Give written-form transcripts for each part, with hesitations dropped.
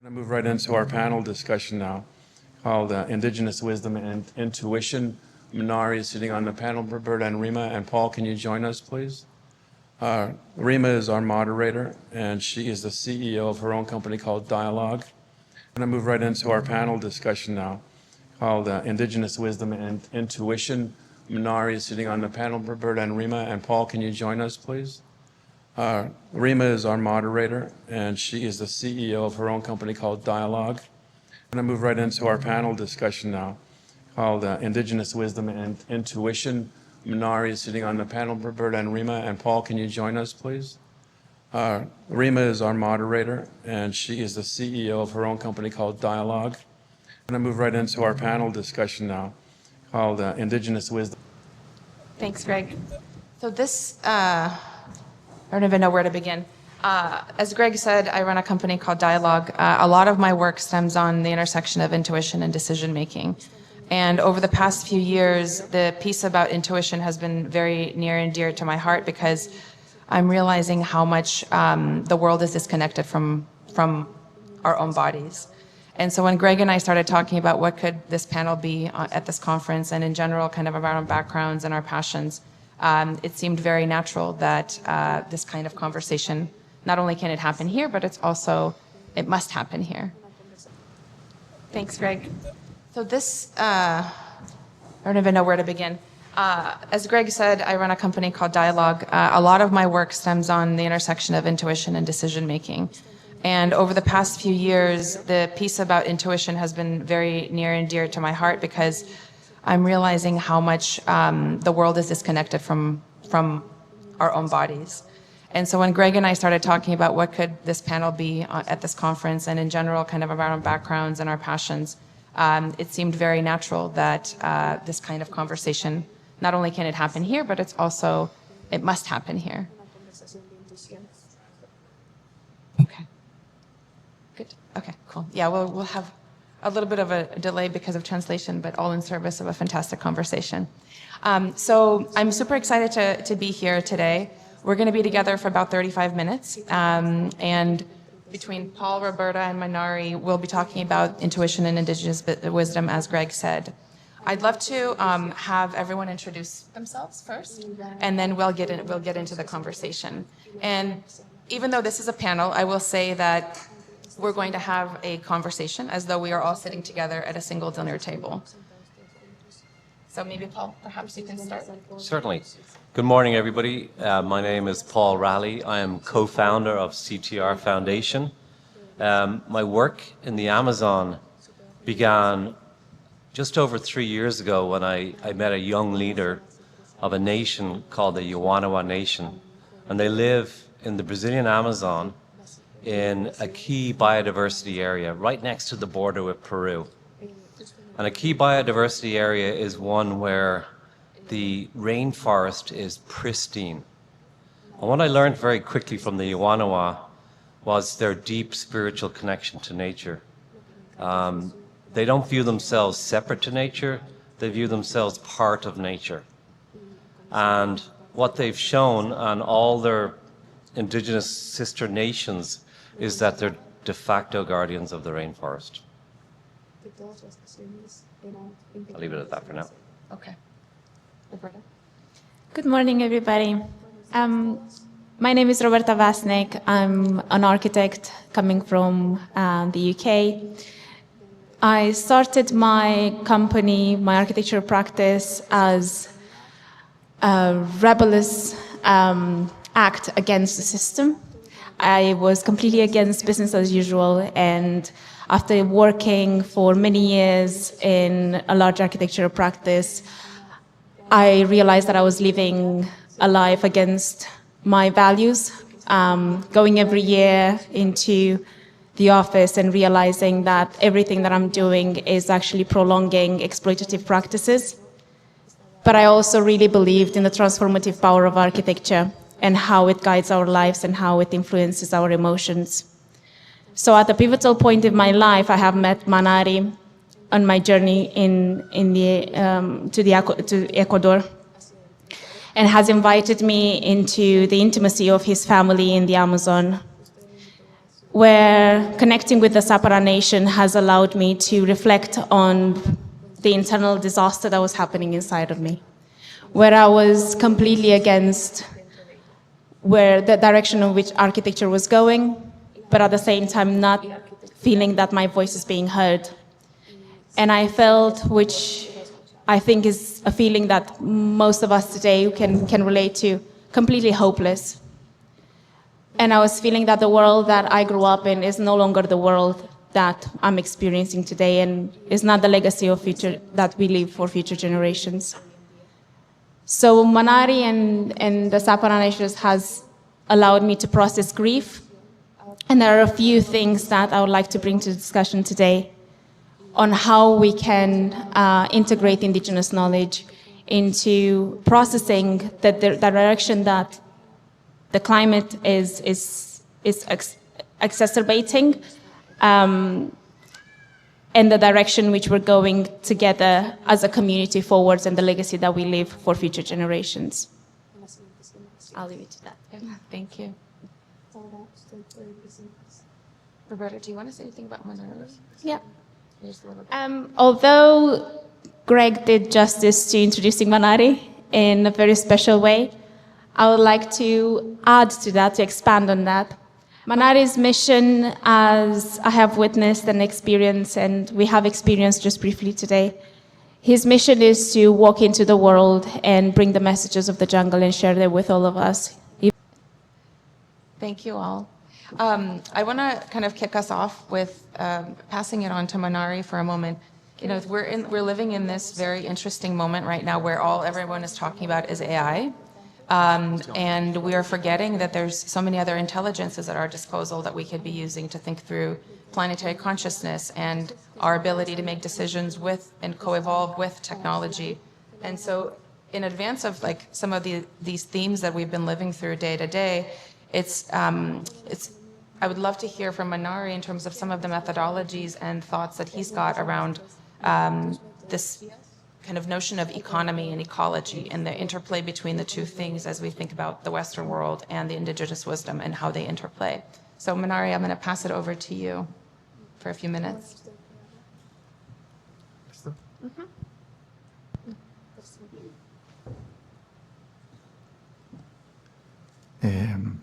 I'm going to move right into our panel discussion now called Indigenous Wisdom and Intuition. Manari is sitting on the panel. Roberta and Rimma and Paul, can you join us, please? Rimma is our moderator, and she is the CEO of her own company called Dialogue. I'm going to move right into our panel discussion now called Indigenous Wisdom and Intuition. Manari is sitting on the panel. Roberta and Rimma and Paul, can you join us, please? Rimma is our moderator, and she is the CEO of her own company called Dialogue. I'm going to move right into our panel discussion now called Indigenous Wisdom and Intuition. Manari is sitting on the panel. Roberta and Rimma and Paul, can you join us, please? Rimma is our moderator, and she is the CEO of her own company called Dialogue. I'm going to move right into our panel discussion now called Indigenous Wisdom. Thanks, Greg. So this, I don't even know where to begin. As Greg said, I run a company called Dialogue. A lot of my work stems on the intersection of intuition and decision making. And over the past few years, the piece about intuition has been very near and dear to my heart because I'm realizing how much the world is disconnected from our own bodies. And so when Greg and I started talking about what could this panel be at this conference and in general kind of about our backgrounds and our passions, it seemed very natural that this kind of conversation, not only can it happen here, but it must happen here. Thanks, Greg. So this, I don't even know where to begin. As Greg said, I run a company called Dialogue. A lot of my work stems on the intersection of intuition and decision making. And over the past few years, the piece about intuition has been very near and dear to my heart because I'm realizing how much the world is disconnected from our own bodies. And so when Greg and I started talking about what could this panel be at this conference and in general kind of about our backgrounds and our passions, it seemed very natural that this kind of conversation, not only can it happen here, but it must happen here. Okay. Good. Okay, cool. Yeah, we'll have a little bit of a delay because of translation, but all in service of a fantastic conversation. So I'm super excited to be here today. We're going to be together for about 35 minutes. And between Paul, Roberta, and Manari, we'll be talking about intuition and indigenous wisdom, as Greg said. I'd love to have everyone introduce themselves first, and then we'll get into the conversation. And even though this is a panel, I will say that we're going to have a conversation as though we are all sitting together at a single dinner table. So maybe, Paul, perhaps you can start. Certainly. Good morning, everybody. My name is Paul Rahilly. I am co-founder of CTR Foundation. My work in the Amazon began just over 3 years ago when I met a young leader of a nation called the Ushigua Nation. And they live in the Brazilian Amazon in a key biodiversity area right next to the border with Peru. And a key biodiversity area is one where the rainforest is pristine. And what I learned very quickly from the Ushigua was their deep spiritual connection to nature. They don't view themselves separate to nature, they view themselves part of nature. And what they've shown on all their indigenous sister nations is that they're de facto guardians of the rainforest. I'll leave it at that for now. Okay. Roberta? Good morning, everybody. My name is Roberta Vasnic. I'm an architect coming from the UK. I started my company, my architecture practice, as a rebellious act against the system. I was completely against business as usual, and after working for many years in a large architectural practice, I realized that I was living a life against my values, going every year into the office and realizing that everything that I'm doing is actually prolonging exploitative practices. But I also really believed in the transformative power of architecture and how it guides our lives and how it influences our emotions. So at a pivotal point in my life, I have met Manari on my journey to Ecuador, and has invited me into the intimacy of his family in the Amazon. where connecting with the Sapara Nation has allowed me to reflect on the internal disaster that was happening inside of me, where I was completely against where the direction in which architecture was going, but at the same time not feeling that my voice is being heard. And I felt, which I think is a feeling that most of us today can relate to, completely hopeless. And I was feeling that the world that I grew up in is no longer the world that I'm experiencing today, and is not the legacy of future that we leave for future generations. So Manari and the Sapara Nations has allowed me to process grief. And there are a few things that I would like to bring to discussion today on how we can integrate Indigenous knowledge into processing the direction that the climate is exacerbating, and the direction which we're going together as a community forwards, and the legacy that we leave for future generations. I'll leave it to that. Thank you. Roberta, do you want to say anything about Manari? Yeah. Just a little bit. Although Greg did justice to introducing Manari in a very special way, I would like to add to that, to expand on that. Manari's mission, as I have witnessed and experienced, and we have experienced just briefly today, his mission is to walk into the world and bring the messages of the jungle and share them with all of us. Thank you all. I want to kind of kick us off with passing it on to Manari for a moment. You know, we're living in this very interesting moment right now where everyone is talking about is AI. And we are forgetting that there's so many other intelligences at our disposal that we could be using to think through planetary consciousness and our ability to make decisions with and co-evolve with technology. And so in advance of like some of these themes that we've been living through day to day, I would love to hear from Manari in terms of some of the methodologies and thoughts that he's got around this kind of notion of economy and ecology and the interplay between the two things as we think about the Western world and the indigenous wisdom and how they interplay. So Manari, I'm going to pass it over to you for a few minutes.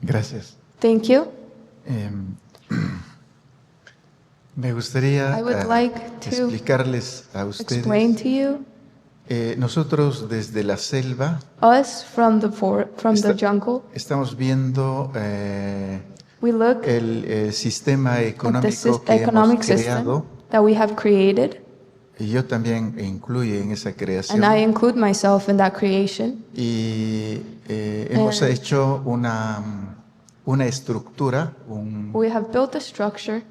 Gracias. Thank you. Me gustaría I would like to explicarles a explain ustedes. to you, Nosotros desde la selva us from the jungle, estamos viendo we look el sistema at the económico que economic hemos system creado, that we have created, y yo también incluyo en esa creación, and I include myself in that creation. y hemos hecho una estructura, We have built a structure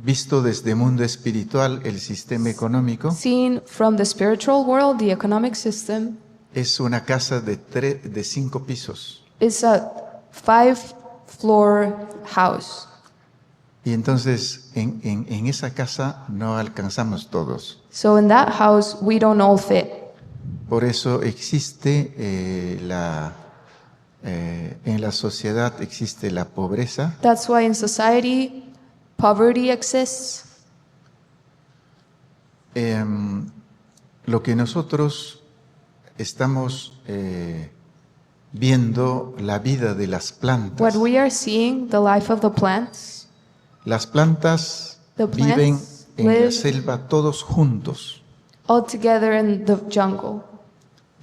visto desde el mundo espiritual, el sistema económico. seen from the spiritual world. The economic system Es una casa de 5 pisos. is a 5-floor house. Y entonces en esa casa no alcanzamos todos. So in that house, we don't all fit. Por eso existe en la sociedad existe la pobreza, That's why in society, poverty exists. lo que nosotros estamos viendo, la vida de las plantas. What we are seeing, the life of the plants. Las plantas The plants viven en la live selva todos juntos all together in the jungle.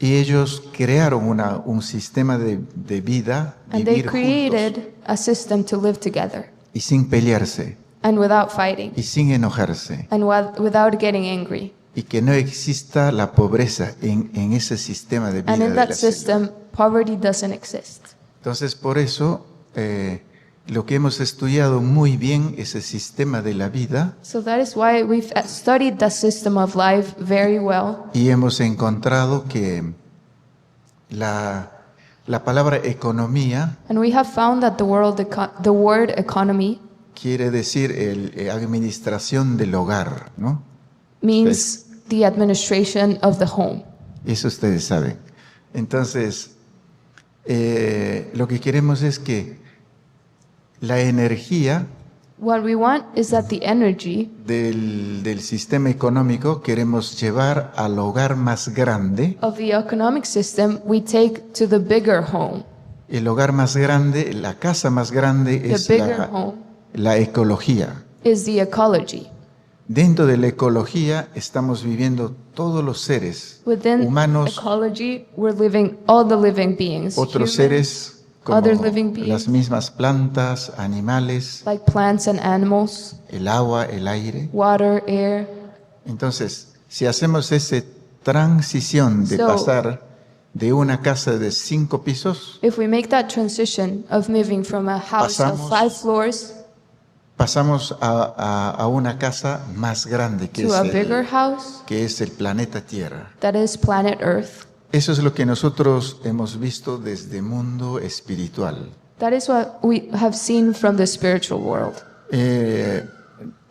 y ellos crearon un sistema de vida, And they vivir juntos created a system to live together y sin pelearse and without fighting y sin enojarse. and without getting angry. Y que no exista la pobreza en ese sistema de vida And in de that la selva. system, poverty doesn't exist. Entonces, por eso, lo que hemos estudiado muy bien, ese sistema de la vida, So that is why we've studied the system of life very well. y hemos encontrado que la palabra economía And we have found that the word economy quiere decir administración del hogar, ¿no? means the administration of the home. Eso ustedes saben. Entonces, lo que queremos es que la energía What we want is that the energy del sistema económico queremos llevar al hogar más grande. of the economic system we take to the bigger home. El hogar más grande, la casa más grande The es bigger home la ecología. is the ecology. Dentro de la ecología estamos viviendo todos los seres Within humanos, ecology, we're living all the living beings. otros humans, seres como other living beings. las mismas plantas, animales, like plants and animals, el agua, el aire. water, air. Entonces, si hacemos esa transición de So- pasar de una casa de 5 pisos, If we make that transition of moving from a house of Pasamos 5 floors pasamos a una casa más grande to a bigger house que es el planeta Tierra. that is planet Earth. Eso es lo que nosotros hemos visto desde el mundo espiritual. That is what we have seen from the spiritual world.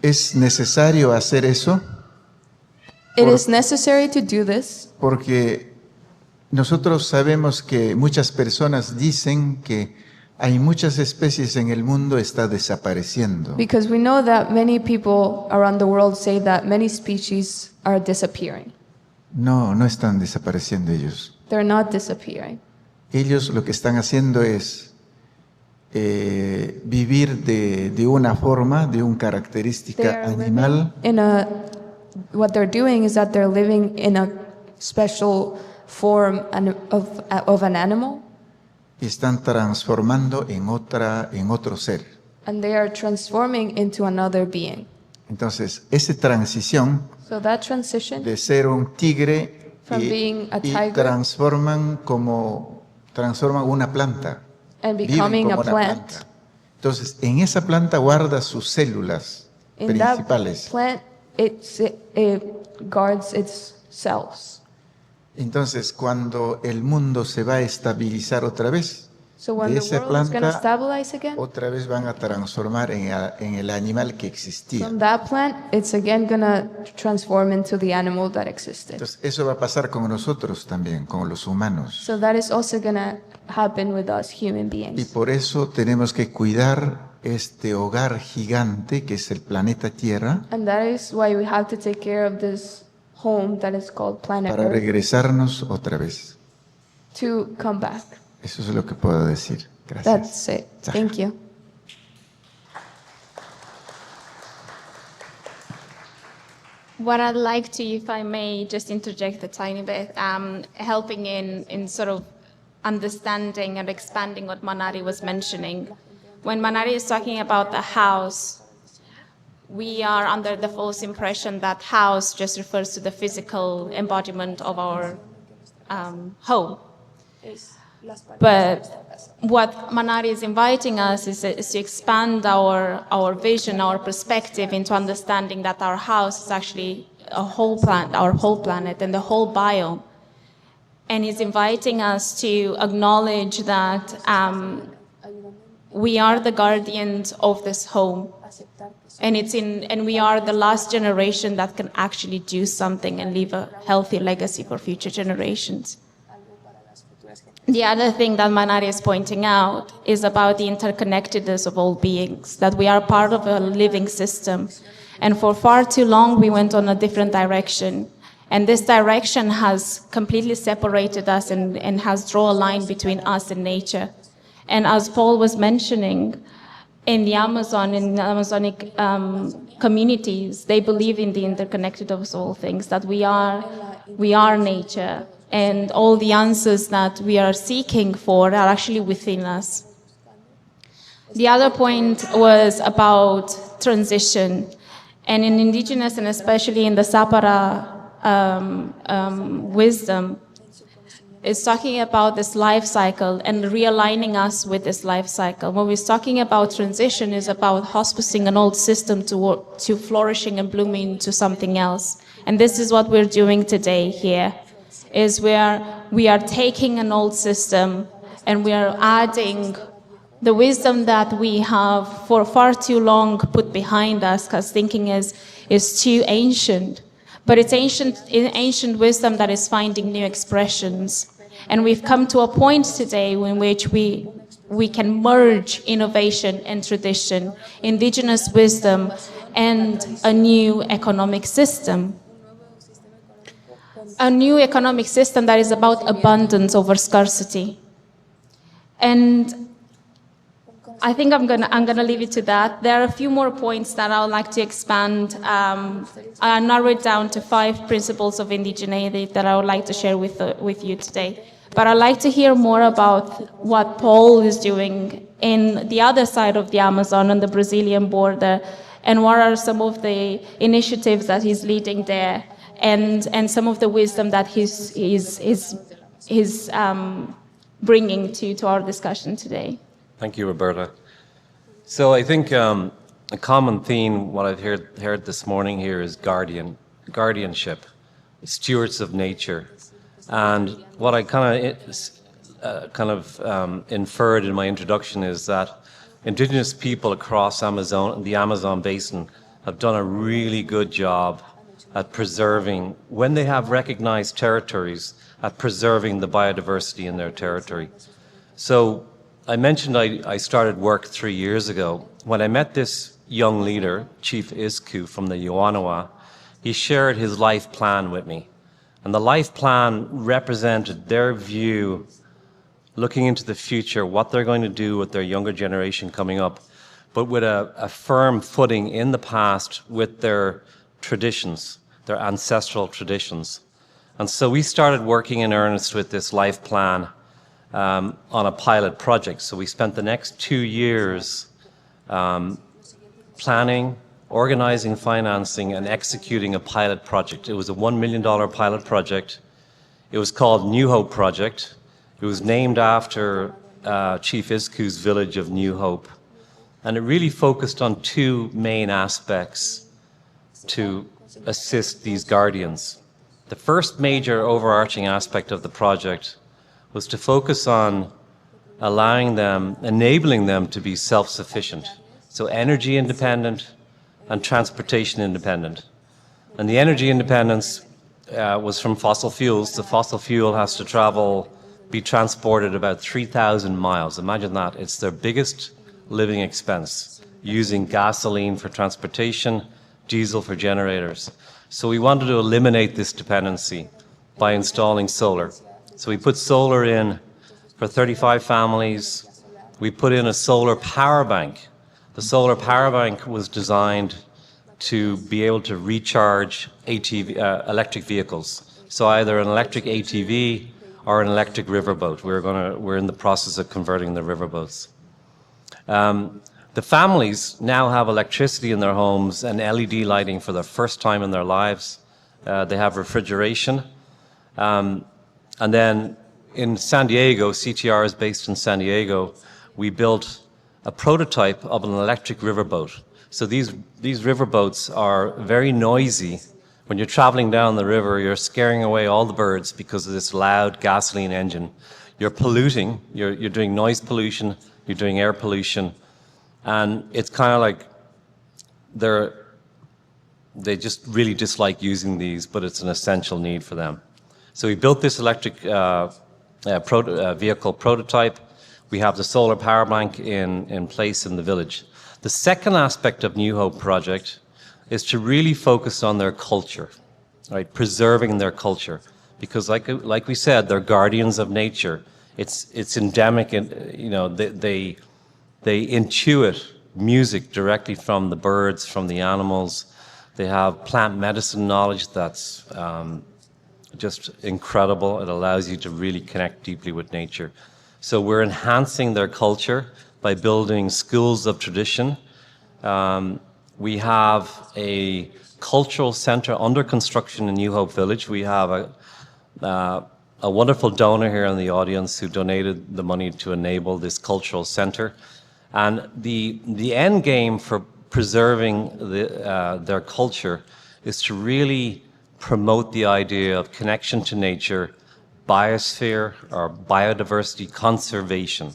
Es necesario hacer eso It is necessary to do this porque nosotros sabemos que muchas personas dicen que hay muchas especies en el mundo está desapareciendo. because we know that many people around the world say that many species are disappearing. No, no están desapareciendo ellos. They're not disappearing. Ellos lo que están haciendo es vivir de una forma, de una They característica are animal, living in a, what they're doing is that they're living in a special form of an animal, y están transformando en otro ser. and they are transforming into another being. Entonces, esa transición So that transition de ser un tigre From being a y tiger. transforman una planta. and Viven becoming como a una plant. planta. Entonces, en esa planta guarda sus células In that principales. plant, it guards its cells. Entonces, cuando el mundo se va a estabilizar otra vez, So when de the esa world is going to planta, stabilize again, otra vez van a transformar en el animal que existía. from that plant, it's again going to transform into the animal that existed. Entonces, eso va a pasar con nosotros también, con los humanos. So that is also going to happen with us human Y beings. por eso tenemos que cuidar este hogar gigante que es el planeta Tierra And that is why we have to take care of this home that is called planet para Earth regresarnos otra vez. to come back. Eso es lo que puedo decir. Gracias. That's it. Thank you. What I'd like to, if I may, just interject a tiny bit, helping in sort of understanding and expanding what Manari was mentioning. When Manari is talking about the house, we are under the false impression that house just refers to the physical embodiment of our home. But what Manari is inviting us is to expand our vision, our perspective into understanding that our house is actually a whole planet, our whole planet and the whole biome. And he's inviting us to acknowledge that we are the guardians of this home. And we are the last generation that can actually do something and leave a healthy legacy for future generations. The other thing that Manari is pointing out is about the interconnectedness of all beings, that we are part of a living system. And for far too long, we went on a different direction. And this direction has completely separated us and has drawn a line between us and nature. And as Paul was mentioning, in the Amazonic communities, they believe in the interconnected of all things, that we are nature. And all the answers that we are seeking for are actually within us. The other point was about transition. And in Indigenous, and especially in the Sapara wisdom, is talking about this life cycle and realigning us with this life cycle. When we're talking about transition, is about hospicing an old system to flourishing and blooming to something else. And this is what we're doing today here. Is where we are taking an old system and we are adding the wisdom that we have for far too long put behind us, because thinking is too ancient. But it's ancient wisdom that is finding new expressions. And we've come to a point today in which we we can merge innovation and tradition, indigenous wisdom, and a new economic system. A new economic system that is about abundance over scarcity. And I think I'm gonna leave it to that. There are a few more points that I would like to expand. I narrowed it down to 5 principles of indigeneity that I would like to share with you today. But I'd like to hear more about what Paul is doing in the other side of the Amazon, on the Brazilian border, and what are some of the initiatives that he's leading there, and some of the wisdom that he's bringing to our discussion today. Thank you, Roberta. So I think a common theme, what I've heard this morning here, is guardianship, stewards of nature. And what I kind of inferred in my introduction is that indigenous people across the Amazon basin have done a really good job at preserving, when they have recognized territories, at preserving the biodiversity in their territory. So I mentioned I started work 3 years ago. When I met this young leader, Chief Isku from the Yuanawa, he shared his life plan with me. And the life plan represented their view, looking into the future, what they're going to do with their younger generation coming up, but with a firm footing in the past with their traditions, their ancestral traditions. And so we started working in earnest with this life plan on a pilot project. So we spent the next 2 years planning, organizing, financing, and executing a pilot project. It was a $1 million pilot project. It was called New Hope Project. It was named after Chief Isku's village of New Hope. And it really focused on 2 main aspects to assist these guardians. The first major overarching aspect of the project was to focus on enabling them to be self-sufficient. So energy independent and transportation independent. And the energy independence was from fossil fuels. The fossil fuel has to be transported about 3,000 miles. Imagine that. It's their biggest living expense, using gasoline for transportation, diesel for generators. So we wanted to eliminate this dependency by installing solar. So we put solar in for 35 families. We put in a solar power bank. The solar power bank was designed to be able to recharge electric vehicles. So either an electric ATV or an electric riverboat. We're in the process of converting the riverboats. The families now have electricity in their homes and LED lighting for the first time in their lives. They have refrigeration. And then in San Diego, CTR is based in San Diego, we built a prototype of an electric riverboat. So these riverboats are very noisy. When you're traveling down the river, you're scaring away all the birds because of this loud gasoline engine. You're polluting, you're doing noise pollution, you're doing air pollution, and it's kind of like they just really dislike using these, but it's an essential need for them. So we built this electric vehicle prototype. We have the solar power bank in place in the village. The second aspect of New Hope Project is to really focus on their culture, right? Preserving their culture, because like we said, they're guardians of nature. It's endemic, and they intuit music directly from the birds, from the animals. They have plant medicine knowledge that's just incredible. It allows you to really connect deeply with nature. So we're enhancing their culture by building schools of tradition. We have a cultural center under construction in New Hope Village. We have a wonderful donor here in the audience who donated the money to enable this cultural center. And the end game for preserving their culture is to really promote the idea of connection to nature, biosphere or biodiversity conservation.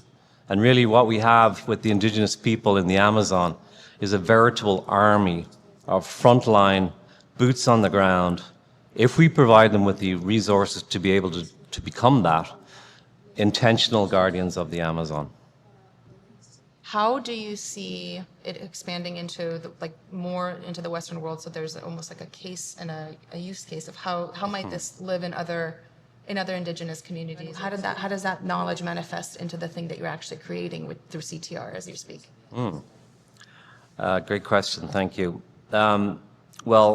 And really what we have with the indigenous people in the Amazon is a veritable army of frontline, boots on the ground, if we provide them with the resources to be able to become that, intentional guardians of the Amazon. how do you see it expanding into more into the Western world? So there's almost like a case and a use case of how might this live in other indigenous communities? How does that knowledge manifest into the thing that you're actually creating through CTR as you speak? Great question. Thank you. Well,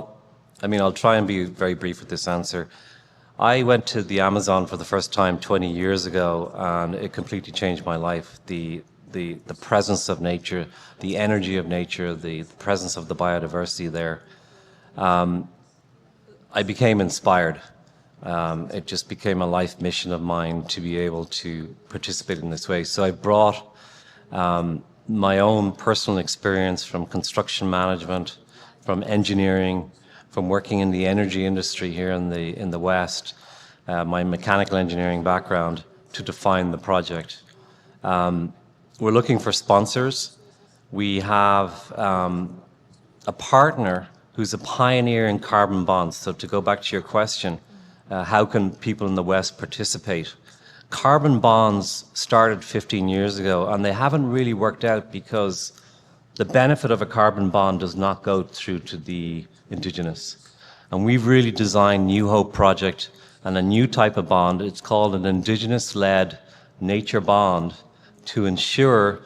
I mean, I'll try and be very brief with this answer. I went to the Amazon for the first time 20 years ago, and it completely changed my life. The presence of nature, the energy of nature, the presence of the biodiversity there. I became inspired. It just became a life mission of mine to be able to participate in this way. So I brought my own personal experience from construction management, from engineering, from working in the energy industry here in the West, my mechanical engineering background, to define the project. We're looking for sponsors. We have a partner who's a pioneer in carbon bonds. So to go back to your question, how can people in the West participate? Carbon bonds started 15 years ago, and they haven't really worked out because the benefit of a carbon bond does not go through to the indigenous. And we've really designed New Hope project and a new type of bond. It's called an indigenous-led nature bond to ensure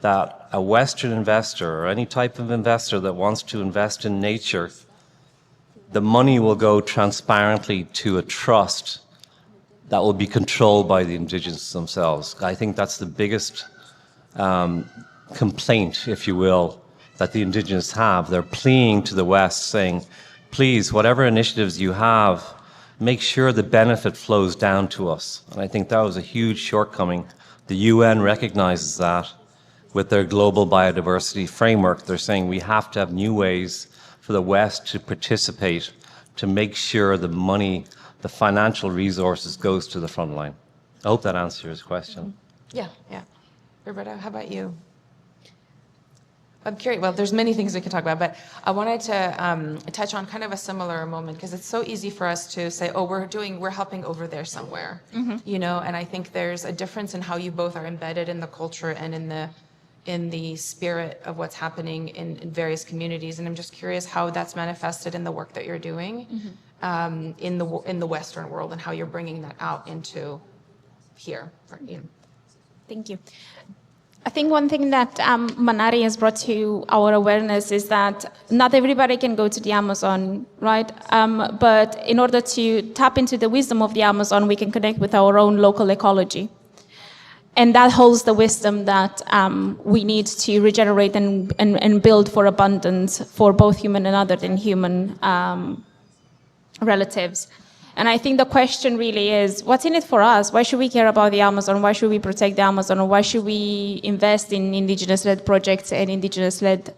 that a Western investor or any type of investor that wants to invest in nature, the money will go transparently to a trust that will be controlled by the indigenous themselves. I think that's the biggest complaint, if you will, that the indigenous have. They're pleading to the West saying, please, whatever initiatives you have, make sure the benefit flows down to us. And I think that was a huge shortcoming. The UN recognizes that with their global biodiversity framework. They're saying we have to have new ways for the West to participate, to make sure the money, the financial resources goes to the front line. I hope that answers your question. Yeah. Roberta, how about you? I'm curious. Well, there's many things we can talk about, but I wanted to touch on kind of a similar moment because it's so easy for us to say, "Oh, we're helping over there somewhere," you know. And I think there's a difference in how you both are embedded in the culture and in the spirit of what's happening in various communities. And I'm just curious how that's manifested in the work that you're doing in the Western world and how you're bringing that out into here. Thank you. I think one thing that Manari has brought to our awareness is that not everybody can go to the Amazon, right? But in order to tap into the wisdom of the Amazon, we can connect with our own local ecology. And that holds the wisdom that we need to regenerate and build for abundance for both human and other than human relatives. And I think the question really is, what's in it for us? Why should we care about the Amazon? Why should we protect the Amazon? Or why should we invest in indigenous-led projects and indigenous-led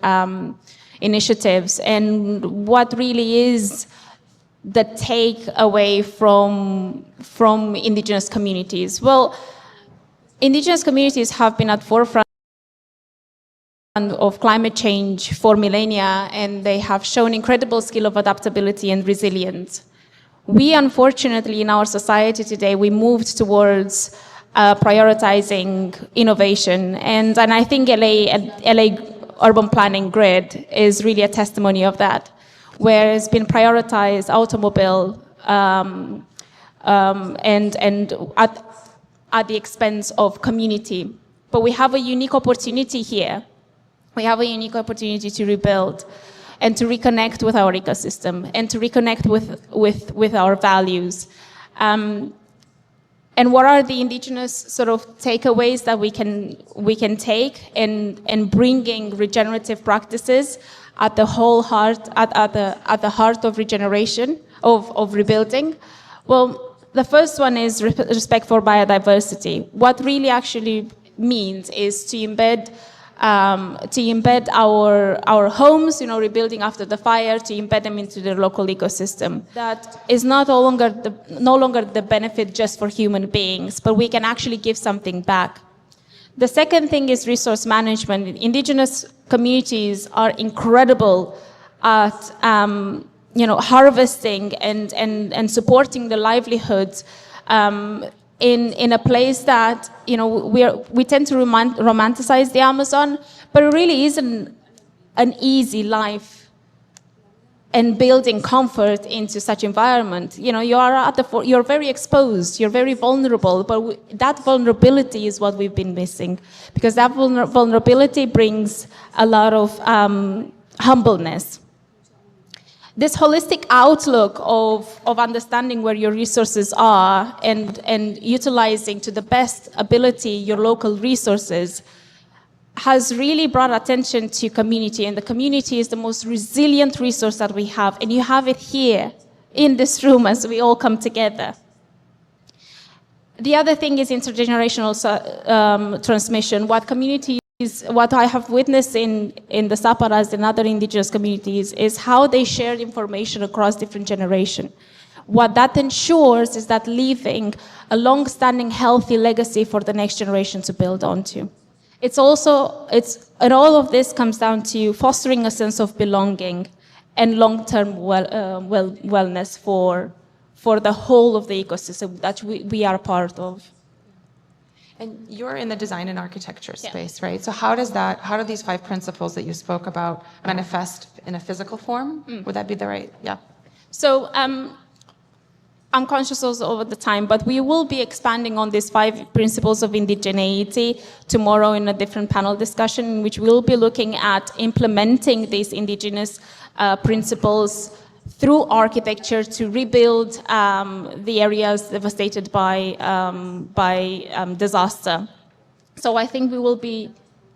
initiatives? And what really is the takeaway from indigenous communities? Well, indigenous communities have been at forefront of climate change for millennia, and they have shown incredible skill of adaptability and resilience. We, unfortunately, in our society today, we moved towards prioritizing innovation. And I think LA urban planning grid is really a testimony of that, where it's been prioritized automobile and at the expense of community. But we have a unique opportunity here. We have a unique opportunity to rebuild and to reconnect with our ecosystem and to reconnect with our values. And what are the indigenous sort of takeaways that we can take and bringing regenerative practices at the whole heart, at the heart of regeneration, of rebuilding? Well, the first one is respect for biodiversity. What really actually means is to embed our homes, rebuilding after the fire, to embed them into the local ecosystem. That is no longer the benefit just for human beings, but we can actually give something back. The second thing is resource management. Indigenous communities are incredible at harvesting and supporting the livelihoods in a place that, you know, we tend to romanticize the Amazon, but it really isn't an easy life and building comfort into such environment. You know, you are you're very exposed, you're very vulnerable, but that vulnerability is what we've been missing, because that vulnerability brings a lot of humbleness. This holistic outlook of understanding where your resources are and utilizing to the best ability your local resources has really brought attention to community, and the community is the most resilient resource that we have, and you have it here in this room as we all come together. The other thing is intergenerational transmission. What I have witnessed in the Saparas and other indigenous communities is how they share information across different generations. What that ensures is that leaving a long-standing healthy legacy for the next generation to build onto. And all of this comes down to fostering a sense of belonging and long-term wellness for the whole of the ecosystem that we are part of. And you're in the design and architecture space, right? So how do these 5 principles that you spoke about manifest in a physical form? Would that be the right? Yeah. So I'm conscious also of the time, but we will be expanding on these 5 principles of indigeneity tomorrow in a different panel discussion, in which we'll be looking at implementing these indigenous principles through architecture to rebuild the areas devastated by disaster. So I think we will be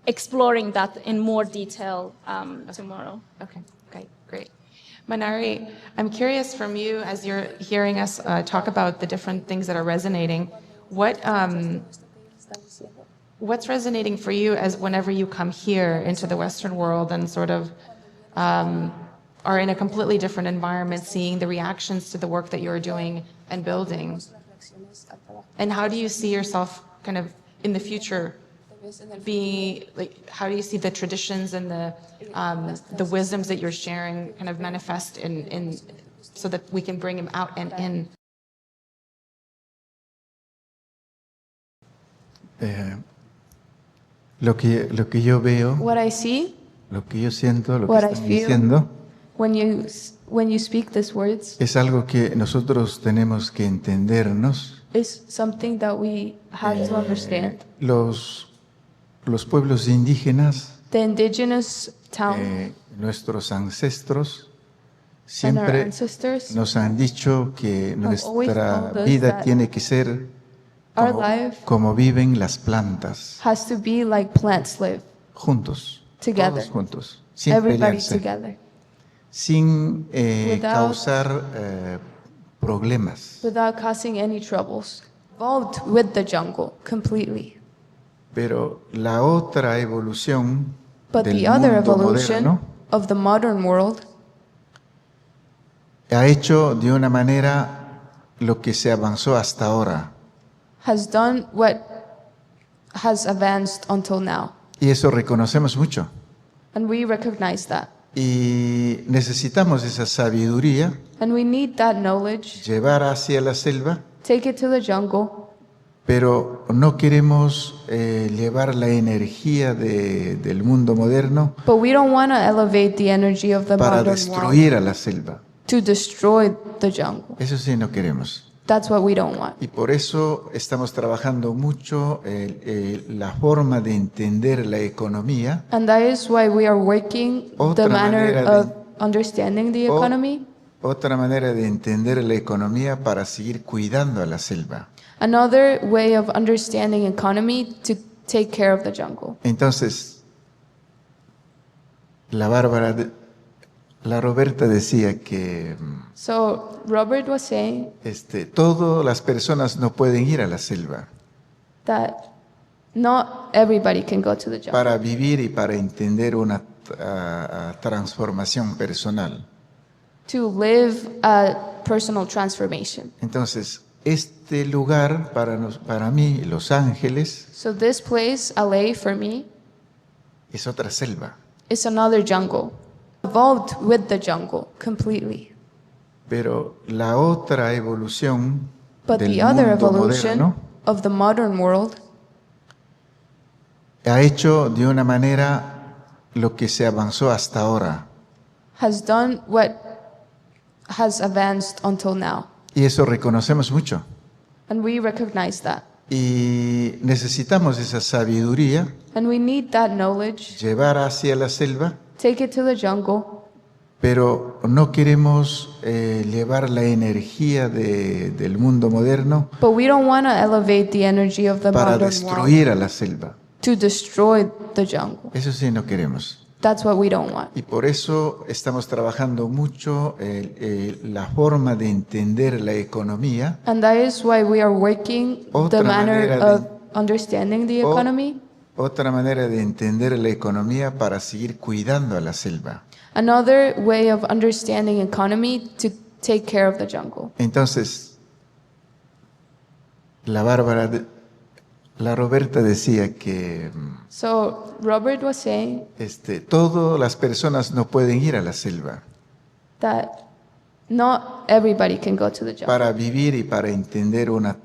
exploring that in more detail tomorrow. Okay, great. Manari, I'm curious from you, as you're hearing us talk about the different things that are resonating, what's resonating for you as whenever you come here into the Western world and sort of are in a completely different environment, seeing the reactions to the work that you're doing and building? And how do you see yourself kind of in the future how do you see the traditions and the wisdoms that you're sharing kind of manifest in so that we can bring them out and in? Lo que yo veo, What I see, lo que yo siento, lo que what I están feel, diciendo, when you speak these words, es algo que nosotros tenemos que entendernos. is something that we have to understand. Los pueblos indígenas, The indigenous town nuestros ancestros, and our siempre ancestors, nos han dicho que always nuestra told us vida that tiene que ser our life como viven las plantas, has to be like plants live, juntos, Together. todos juntos, sin everybody pelearse, together, sin Without- causar problemas. without causing any troubles, involved with the jungle completely. Pero la otra evolución But del the other mundo evolution moderno of the modern world ha hecho de una manera lo que se avanzó hasta ahora. has done what has advanced until now. Y eso reconocemos mucho. And we recognize that. Y necesitamos esa sabiduría, And we need that knowledge, llevar hacia la selva, take it to the jungle, pero no queremos llevar la energía del mundo moderno but we don't want to elevate the energy of the para modern world destruir a la selva. to destroy the jungle. Eso sí no queremos. That's what we don't want. Y por eso estamos trabajando mucho la forma de entender la economía. And that is why we are working Otra the manner manera de- of understanding the economy. Otra manera de entender la economía para seguir cuidando a la selva. Another way of understanding economy to take care of the jungle. Entonces, la Roberta decía que So Robert was saying todas las personas no pueden ir a la selva that not everybody can go to the jungle para vivir y para entender una transformación personal. to live a personal transformation. Entonces, este lugar para mí, Los Ángeles, So this place, LA, for me, es otra selva. is another jungle, evolved with the jungle completely. Pero la otra evolución But del the other mundo evolution moderno of the modern world ha hecho de una manera lo que se avanzó hasta ahora. has done what has advanced until now. Y eso reconocemos mucho. And we recognize that. Y necesitamos esa sabiduría, And we need that knowledge, llevar hacia la selva, take it to the jungle, pero no queremos llevar la energía del mundo moderno but we don't want to elevate the energy of the para modern world destruir a la selva. to destroy the jungle. Eso sí no queremos. That's what we don't want. Y por eso estamos trabajando mucho la forma de entender la economía, And that is why we are working Otra the manner manera of de- understanding the o- economy. otra manera de entender la economía para seguir cuidando a la selva. Another way of understanding economy to take care of the jungle. Entonces, la Roberta decía que So Robert was saying todas las personas no pueden ir a la selva that not everybody can go to the jungle para vivir y para entender una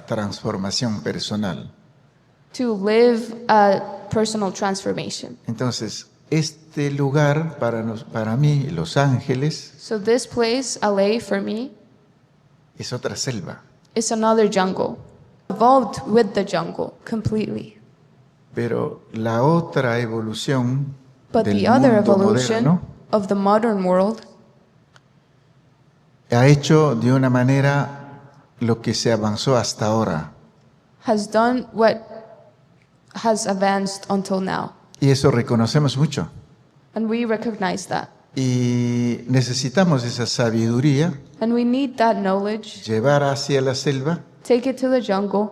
transformación personal. to live a personal transformation. Entonces, este lugar para mí, Los Ángeles, So this place, LA, for me, es otra selva. is another jungle, evolved with the jungle completely. Pero la otra evolución But del the other mundo evolution moderno of the modern world ha hecho de una manera lo que se avanzó hasta ahora. has done what has advanced until now. Y eso reconocemos mucho. And we recognize that. Y necesitamos esa sabiduría, And we need that knowledge, llevar hacia la selva, take it to the jungle,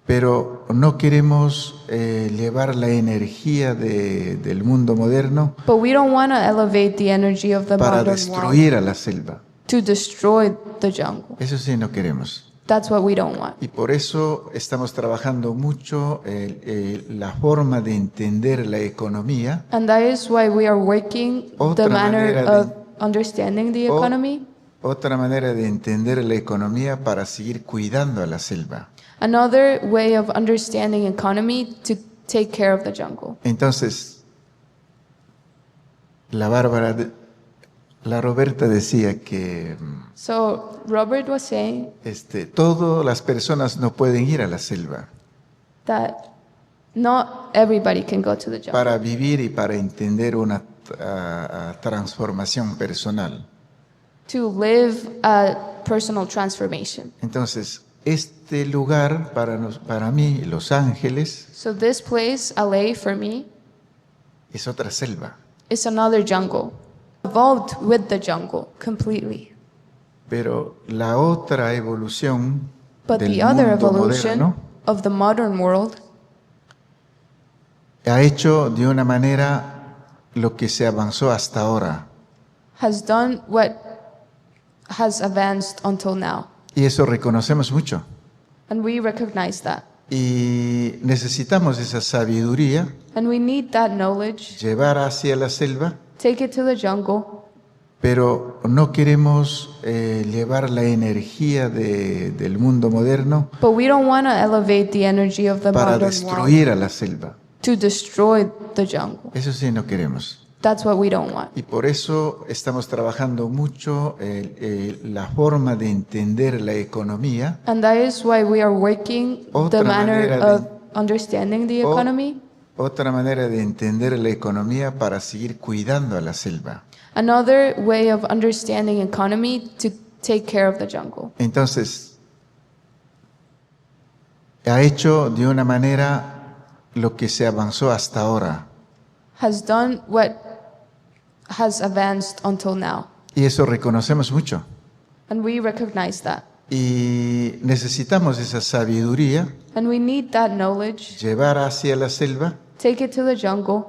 pero no queremos llevar la energía del mundo moderno but we don't want to elevate the energy of the para modern world destruir a la selva. to destroy the jungle. Eso sí no queremos. That's what we don't want. Y por eso estamos trabajando mucho la forma de entender la economía, And that is why we are working Otra the manner manera de- of understanding the o- economy. otra manera de entender la economía para seguir cuidando a la selva. Another way of understanding economy to take care of the jungle. Entonces, la Roberta decía que So Robert was saying todas las personas no pueden ir a la selva that not everybody can go to the jungle para vivir y para entender una transformación personal. to live a personal transformation. Entonces, este lugar para mí, Los Ángeles, So this place, LA, for me, es otra selva. is another jungle, evolved with the jungle completely. Pero la otra evolución But del the other mundo evolution moderno of the modern world ha hecho de una manera lo que se avanzó hasta ahora. has done what has advanced until now. Y eso reconocemos mucho. And we recognize that. Y necesitamos esa sabiduría, And we need that knowledge, llevar hacia la selva, take it to the jungle, pero no queremos llevar la energía del mundo moderno but we don't want to elevate the energy of the para modern world destruir a la selva. to destroy the jungle. Eso sí no queremos. That's what we don't want. Y por eso estamos trabajando mucho la forma de entender la economía, And that is why we are working Otra the manner manera de- of understanding the o- economy. otra manera de entender la economía para seguir cuidando a la selva. Another way of understanding economy to take care of the jungle. Entonces, ha hecho de una manera lo que se avanzó hasta ahora. Has done what has advanced until now. Y eso reconocemos mucho. And we recognize that. Y necesitamos esa sabiduría, And we need that knowledge, llevar hacia la selva, take it to the jungle,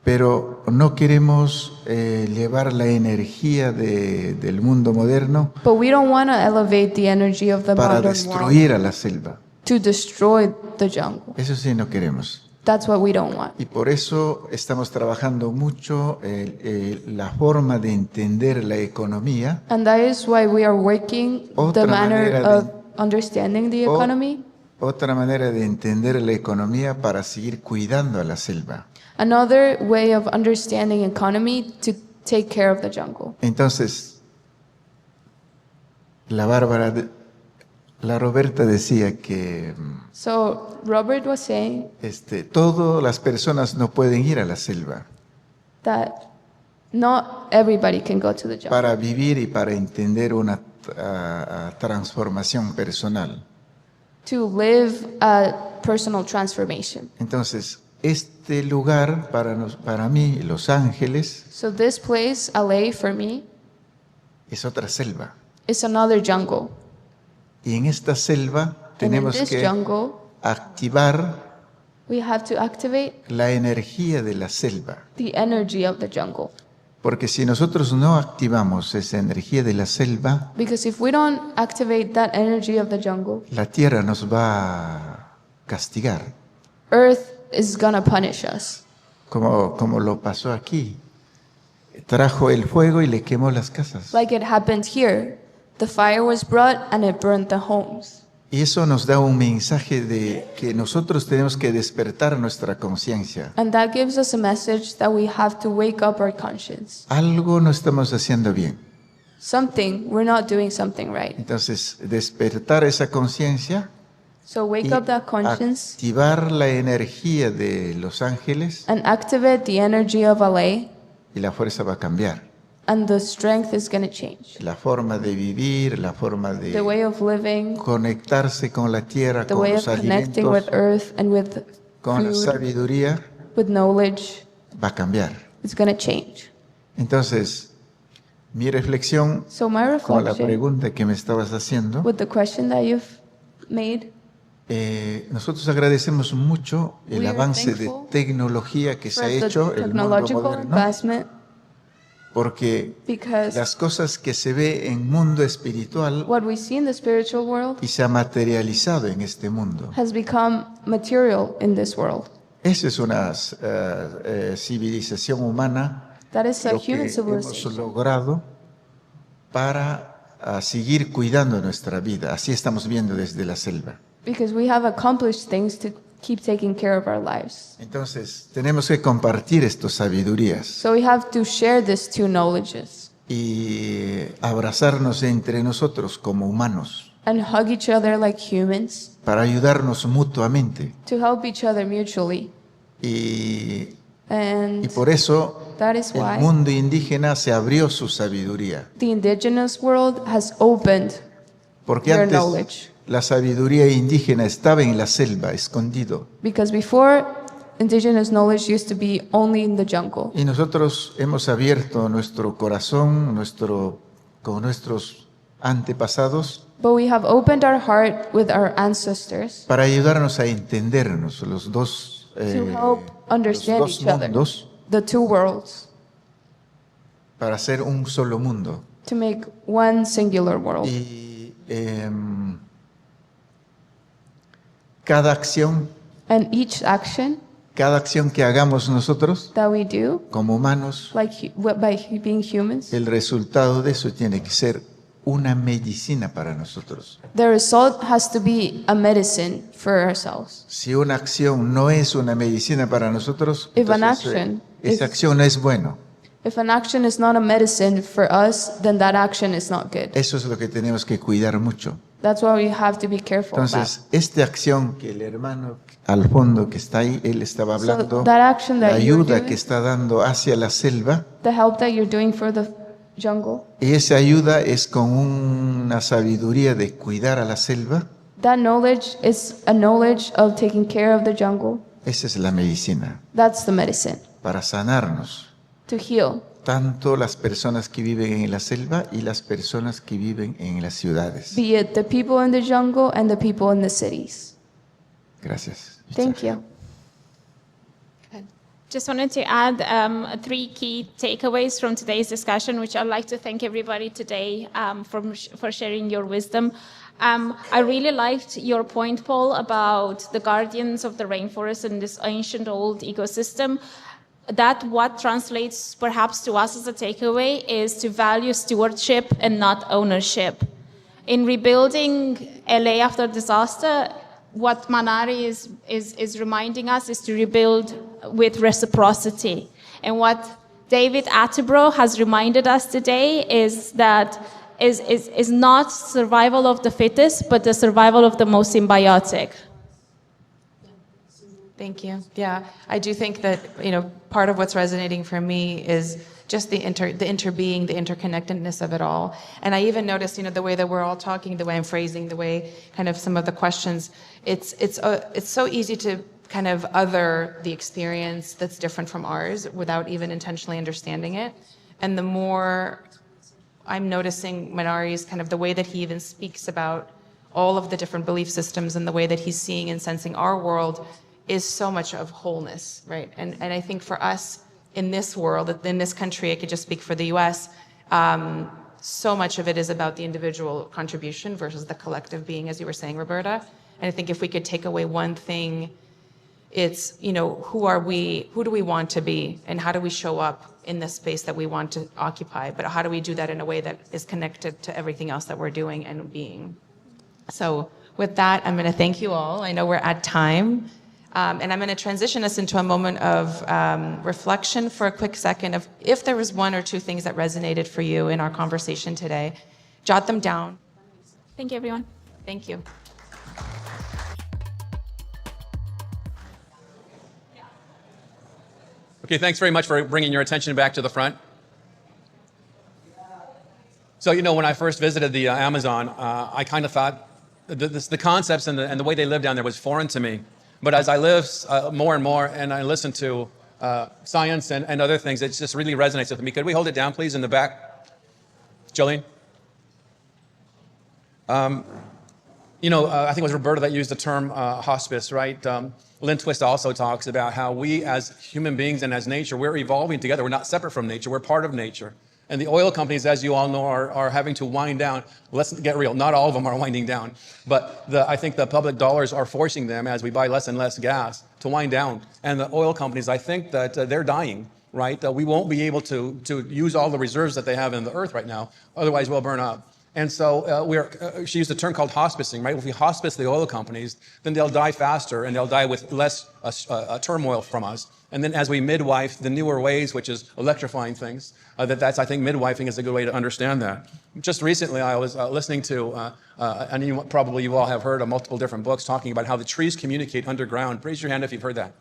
pero no queremos llevar la energía del mundo moderno but we don't want to elevate the energy of the para modern world destruir a la selva. to destroy the jungle. Eso sí no queremos. That's what we don't want. Y por eso estamos trabajando mucho la forma de entender la economía, And that is why we are working Otra the manner manera de- of understanding the O economy. otra manera de entender la economía para seguir cuidando a la selva. Another way of understanding economy to take care of the jungle. Entonces, la Roberta decía que So Robert was saying todas las personas no pueden ir a la selva that not everybody can go to the jungle para vivir y para entender una transformación personal. to live a personal transformation. Entonces, este lugar para mí, Los Ángeles, So this place, LA, for me, es otra selva. is another jungle. Y en esta selva And in tenemos this que jungle, activar we have to activate la energía de la selva. the energy of the jungle. Porque si nosotros no activamos esa energía de la selva, Because if we don't activate that energy of the jungle, la tierra nos va a castigar, Earth is gonna punish us. como lo pasó aquí. Trajo el fuego y le quemó las casas. Like it happened here. The fire was brought and it burned the homes. Y eso nos da un mensaje de que nosotros tenemos que despertar nuestra conciencia. And that gives us a message that we have to wake up our conscience. Algo no estamos haciendo bien. We're not doing something right. Entonces, despertar esa conciencia So wake y up that conscience activar la energía de los ángeles and activate the energy of LA, y la fuerza va a cambiar. and the strength is going to change. La forma de vivir, la forma The de way of living, conectarse con la tierra, the con way of los connecting with alimentos, earth and with con la food, sabiduría, with knowledge, va a cambiar. is going to change. Entonces, mi reflexión So my con la reflection pregunta que me estabas haciendo, with the question that you've made, nosotros agradecemos mucho el We are avance de thankful tecnología que se for ha the hecho en el mundo technological moderno, advancement, porque because las cosas que se ve en mundo espiritual what we see in the spiritual world y se ha materializado en este mundo. has become material in this world. Esa es una civilización humana, That is a lo que human hemos civilization. logrado para seguir cuidando nuestra vida. Así estamos viendo desde la selva. Because we have accomplished things to keep taking care of our lives. Entonces, tenemos que compartir estas sabidurías So we have to share these two knowledges y abrazarnos entre nosotros como humanos and hug each other like humans para ayudarnos mutuamente. to help each other mutually. Y And por eso that is el why mundo indígena se abrió su sabiduría. the indigenous world has opened Porque their antes knowledge. la sabiduría indígena estaba en la selva, escondido. Because before, indigenous knowledge used to be only in the jungle. Y nosotros hemos abierto nuestro corazón, con nuestros antepasados, But we have opened our heart with our ancestors para ayudarnos a entendernos los dos, to help understand los dos each other, mundos, the two worlds, para hacer un solo mundo. to make one singular world. Y cada acción And each action que hagamos nosotros that we do, como humanos, like being humans, el resultado de eso tiene que ser una medicina para nosotros. the result has to be a medicine for ourselves. Si una acción no es una medicina para nosotros, If an entonces, action esa is- acción no es buena. If an action is not a medicine for us, then that action is not good. Eso es lo que tenemos que cuidar mucho. That's why we have to be careful about. Entonces, esta acción que el hermano al fondo que está ahí, él estaba hablando, that action la that you're ayuda doing- que está dando hacia la selva, The help that you're doing for the jungle, y esa ayuda es con una sabiduría de cuidar a la selva. that knowledge is a knowledge of taking care of the jungle. Esa es la medicina That's the medicine para sanarnos, to heal. tanto las personas que viven en la selva y las personas que viven en las ciudades. Be it the people in the jungle and the people in the cities. Gracias. Thank you. Just wanted to add 3 key takeaways from today's discussion, which I'd like to thank everybody today for sharing your wisdom. I really liked your point, Paul, about the guardians of the rainforest and this ancient old ecosystem. That what translates perhaps to us as a takeaway is to value stewardship and not ownership. In rebuilding LA after disaster, what Manari is reminding us is to rebuild with reciprocity. And what David Attenborough has reminded us today is that is not survival of the fittest, but the survival of the most symbiotic. Thank you. Yeah, I do think that, part of what's resonating for me is just the interbeing, the interconnectedness of it all. And I even noticed, the way that we're all talking, the way I'm phrasing, the way kind of some of the questions, it's so easy to kind of other the experience that's different from ours without even intentionally understanding it. And the more I'm noticing Manari's kind of the way that he even speaks about all of the different belief systems and the way that he's seeing and sensing our world is so much of wholeness, right? And I think for us in this world, in this country, I could just speak for the US, so much of it is about the individual contribution versus the collective being, as you were saying, Roberta. And I think if we could take away one thing, it's, who do we want to be and how do we show up in the space that we want to occupy, but how do we do that in a way that is connected to everything else that we're doing and being? So with that, I'm going to thank you all. I know we're at time. And I'm going to transition us into a moment of reflection for a quick second of if there was one or two things that resonated for you in our conversation today, jot them down. Thank you, everyone. Thank you. Okay, thanks very much for bringing your attention back to the front. So, when I first visited the Amazon, I kind of thought the concepts and the way they live down there was foreign to me. But as I live more and more and I listen to science and other things, it just really resonates with me. Could we hold it down, please, in the back? Jolene? I think it was Roberta that used the term hospice, right? Lynn Twist also talks about how we as human beings and as nature, we're evolving together. We're not separate from nature. We're part of nature. And the oil companies, as you all know, are having to wind down. Let's get real. Not all of them are winding down. But I think the public dollars are forcing them, as we buy less and less gas, to wind down. And the oil companies, I think that they're dying, right? We won't be able to use all the reserves that they have in the earth right now. Otherwise, we'll burn up. And so she used a term called hospicing, right? If we hospice the oil companies, then they'll die faster and they'll die with less turmoil from us. And then as we midwife the newer ways, which is electrifying things, I think midwifing is a good way to understand that. Just recently, I was listening to, and you all have heard of multiple different books talking about how the trees communicate underground. Raise your hand if you've heard that,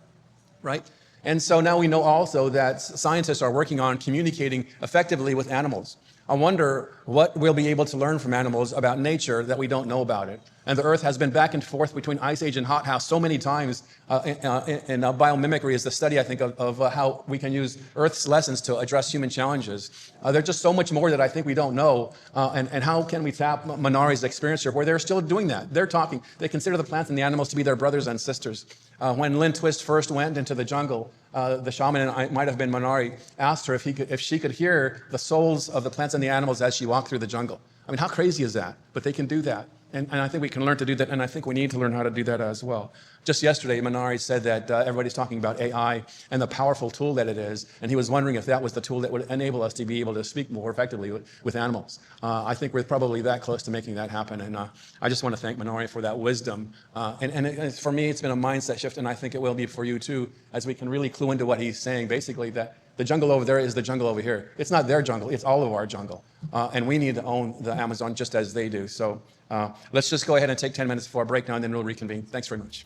right? And so now we know also that scientists are working on communicating effectively with animals. I wonder what we'll be able to learn from animals about nature that we don't know about it. And the Earth has been back and forth between Ice Age and hothouse so many times. In biomimicry is the study, I think, of how we can use Earth's lessons to address human challenges. There's just so much more that I think we don't know. And how can we tap Manari's experience here, where they're still doing that? They're talking. They consider the plants and the animals to be their brothers and sisters. When Lynn Twist first went into the jungle, the shaman, and it might have been Manari, asked her if she could hear the souls of the plants and the animals as she walked through the jungle. I mean, how crazy is that? But they can do that. And I think we can learn to do that, and I think we need to learn how to do that as well. Just yesterday, Manari said that everybody's talking about AI and the powerful tool that it is, and he was wondering if that was the tool that would enable us to be able to speak more effectively with animals. I think we're probably that close to making that happen, and I just want to thank Manari for that wisdom. For me, it's been a mindset shift, and I think it will be for you too, as we can really clue into what he's saying, basically that the jungle over there is the jungle over here. It's not their jungle, it's all of our jungle. And we need to own the Amazon just as they do. So let's just go ahead and take 10 minutes for a breakdown, then we'll reconvene. Thanks very much.